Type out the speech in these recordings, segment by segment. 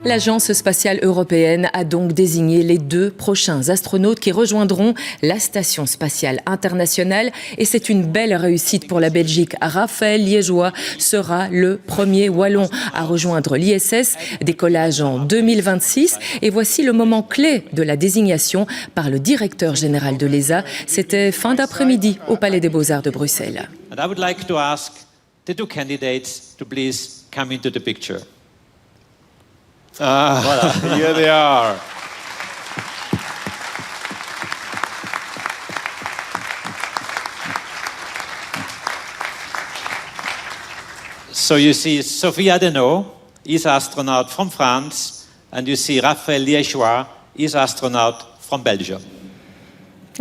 L'Agence spatiale européenne a donc désigné les 2 prochains astronautes qui rejoindront la Station spatiale internationale. Et c'est une belle réussite pour la Belgique. Raphaël Liégeois sera le premier Wallon à rejoindre l'ISS, décollage en 2026. Et voici le moment clé de la désignation par le directeur général de l'ESA. C'était fin d'après-midi au Palais des Beaux-Arts de Bruxelles. And I would like to ask the 2 candidates to please come into the picture. Voilà, here they are. So you see Sophie Adenau is astronaut from France, and you see Raphaël Liégeois is astronaut from Belgium.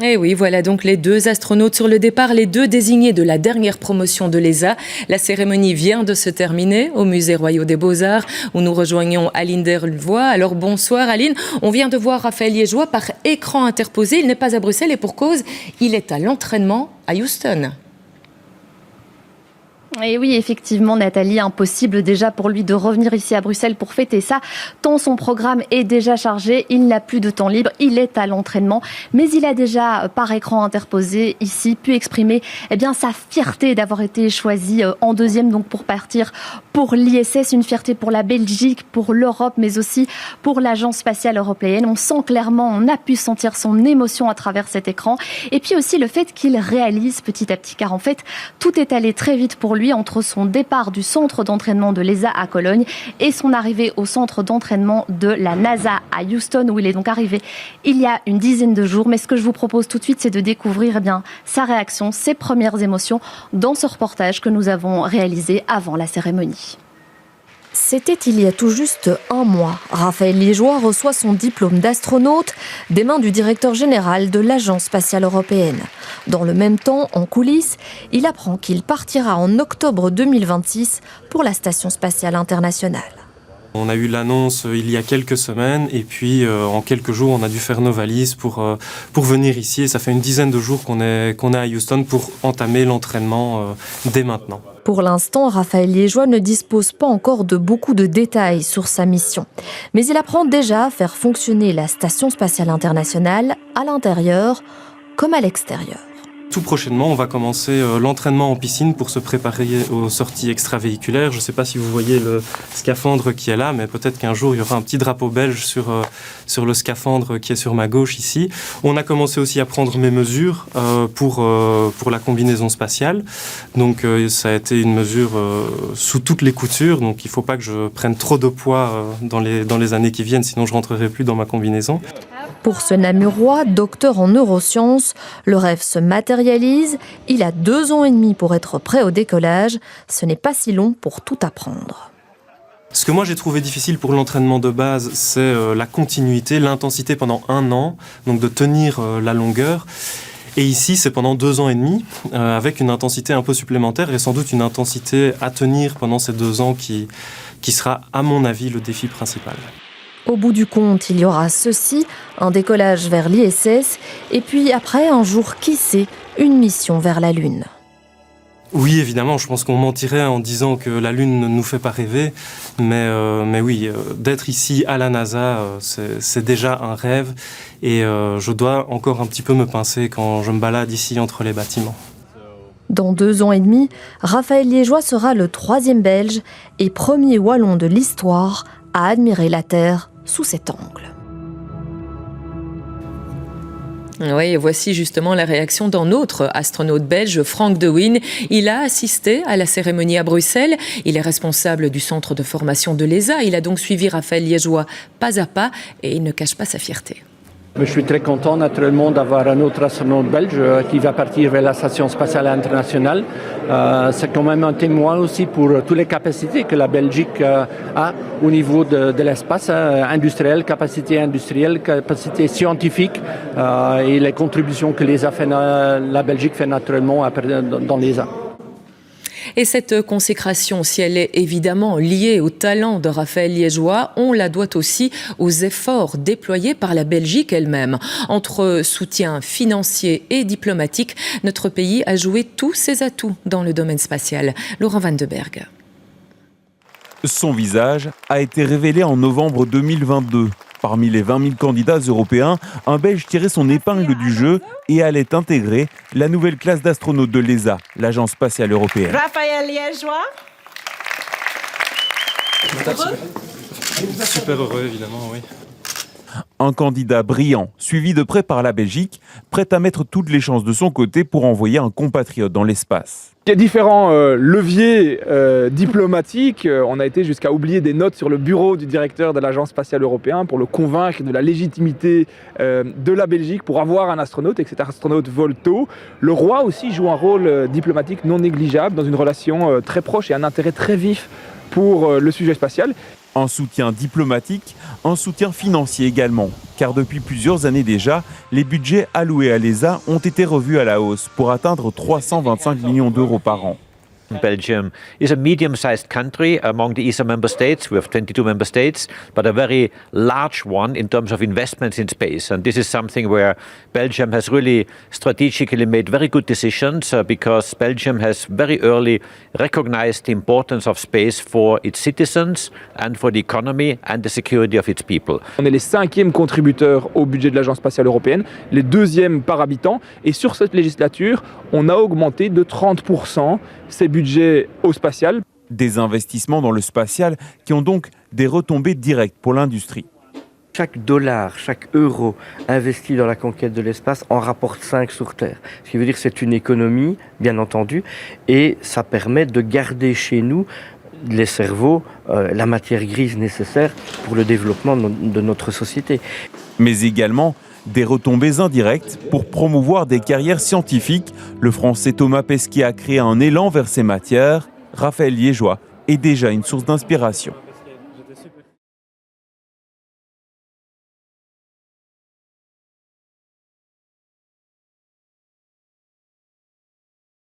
Et oui, voilà donc les 2 astronautes sur le départ, les 2 désignés de la dernière promotion de l'ESA. La cérémonie vient de se terminer au Musée Royal des Beaux-Arts où nous rejoignons Aline Delvoye. Alors bonsoir Aline, on vient de voir Raphaël Liégeois par écran interposé. Il n'est pas à Bruxelles et pour cause, il est à l'entraînement à Houston. Et oui, effectivement, Nathalie, impossible déjà pour lui de revenir ici à Bruxelles pour fêter ça, tant son programme est déjà chargé, il n'a plus de temps libre, il est à l'entraînement, mais il a déjà, par écran interposé, ici, pu exprimer sa fierté d'avoir été choisi en 2e, donc pour partir pour l'ISS, une fierté pour la Belgique, pour l'Europe, mais aussi pour l'Agence spatiale européenne. On sent clairement, on a pu sentir son émotion à travers cet écran, et puis aussi le fait qu'il réalise petit à petit, car en fait, tout est allé très vite pour lui, entre son départ du centre d'entraînement de l'ESA à Cologne et son arrivée au centre d'entraînement de la NASA à Houston, où il est donc arrivé il y a une dizaine de jours. Mais ce que je vous propose tout de suite, c'est de découvrir sa réaction, ses premières émotions dans ce reportage que nous avons réalisé avant la cérémonie. C'était il y a tout juste un mois. Raphaël Liégeois reçoit son diplôme d'astronaute des mains du directeur général de l'Agence spatiale européenne. Dans le même temps, en coulisses, il apprend qu'il partira en octobre 2026 pour la Station spatiale internationale. On a eu l'annonce il y a quelques semaines et puis en quelques jours on a dû faire nos valises pour venir ici et ça fait une dizaine de jours qu'on est à Houston pour entamer l'entraînement dès maintenant. Pour l'instant, Raphaël Liégeois ne dispose pas encore de beaucoup de détails sur sa mission. Mais il apprend déjà à faire fonctionner la Station spatiale internationale à l'intérieur comme à l'extérieur. Tout prochainement, on va commencer l'entraînement en piscine pour se préparer aux sorties extravéhiculaires. Je ne sais pas si vous voyez le scaphandre qui est là, mais peut-être qu'un jour, il y aura un petit drapeau belge sur le scaphandre qui est sur ma gauche ici. On a commencé aussi à prendre mes mesures pour la combinaison spatiale. Donc, ça a été une mesure sous toutes les coutures. Donc, il ne faut pas que je prenne trop de poids dans les années qui viennent, sinon je ne rentrerai plus dans ma combinaison. Pour ce Namurois, docteur en neurosciences, le rêve se matérialise. Il a 2 ans et demi pour être prêt au décollage. Ce n'est pas si long pour tout apprendre. Ce que moi j'ai trouvé difficile pour l'entraînement de base, c'est la continuité, l'intensité pendant 1 an, donc de tenir la longueur. Et ici, c'est pendant 2 ans et demi, avec une intensité un peu supplémentaire et sans doute une intensité à tenir pendant ces 2 ans qui sera, à mon avis, le défi principal. Au bout du compte, il y aura ceci, un décollage vers l'ISS, et puis après, un jour, qui sait, une mission vers la Lune. Oui, évidemment, je pense qu'on mentirait en disant que la Lune ne nous fait pas rêver, mais oui, d'être ici à la NASA, c'est déjà un rêve, et je dois encore un petit peu me pincer quand je me balade ici entre les bâtiments. Dans 2 ans et demi, Raphaël Liégeois sera le 3e Belge et premier Wallon de l'histoire à admirer la Terre sous cet angle. Oui, et voici justement la réaction d'un autre astronaute belge, Frank De Wijn. Il a assisté à la cérémonie à Bruxelles. Il est responsable du centre de formation de l'ESA. Il a donc suivi Raphaël Liégeois pas à pas et il ne cache pas sa fierté. Je suis très content naturellement d'avoir un autre astronaute belge qui va partir vers la Station spatiale internationale. C'est quand même un témoin aussi pour toutes les capacités que la Belgique a au niveau de l'espace industriel, capacité industrielle, capacité scientifique et les contributions que la Belgique fait naturellement dans l'ESA. Et cette consécration, si elle est évidemment liée au talent de Raphaël Liégeois, on la doit aussi aux efforts déployés par la Belgique elle-même. Entre soutien financier et diplomatique, notre pays a joué tous ses atouts dans le domaine spatial. Laurent Van de Berg. Son visage a été révélé en novembre 2022. Parmi les 20 000 candidats européens, un Belge tirait son épingle du jeu et allait intégrer la nouvelle classe d'astronautes de l'ESA, l'Agence spatiale européenne. Raphaël Liégeois. Super heureux, évidemment, oui. Un candidat brillant, suivi de près par la Belgique, prêt à mettre toutes les chances de son côté pour envoyer un compatriote dans l'espace. Il y a différents leviers diplomatiques. On a été jusqu'à oublier des notes sur le bureau du directeur de l'Agence spatiale européenne pour le convaincre de la légitimité de la Belgique pour avoir un astronaute et que cet astronaute vole tôt. Le roi aussi joue un rôle diplomatique non négligeable dans une relation très proche et un intérêt très vif pour le sujet spatial. Un soutien diplomatique, un soutien financier également, car depuis plusieurs années déjà, les budgets alloués à l'ESA ont été revus à la hausse pour atteindre 325 millions d'euros par an. Belgium is a medium-sized country among the ESA member states. We have 22 member states, but a very large one in terms of investments in space. And this is something where Belgium has really strategically made very good decisions because Belgium has very early recognized the importance of space for its citizens and for the economy and the security of its people. On est les 5e contributeurs au budget de l'Agence spatiale européenne, les 2e par habitant. Et sur cette législature, on a augmenté de 30% ces budgets au spatial. Des investissements dans le spatial qui ont donc des retombées directes pour l'industrie. Chaque dollar, chaque euro investi dans la conquête de l'espace en rapporte 5 sur Terre. Ce qui veut dire que c'est une économie, bien entendu, et ça permet de garder chez nous les cerveaux, la matière grise nécessaire pour le développement de notre société. Mais également des retombées indirectes pour promouvoir des carrières scientifiques. Le Français Thomas Pesquet a créé un élan vers ces matières. Raphaël Liégeois est déjà une source d'inspiration.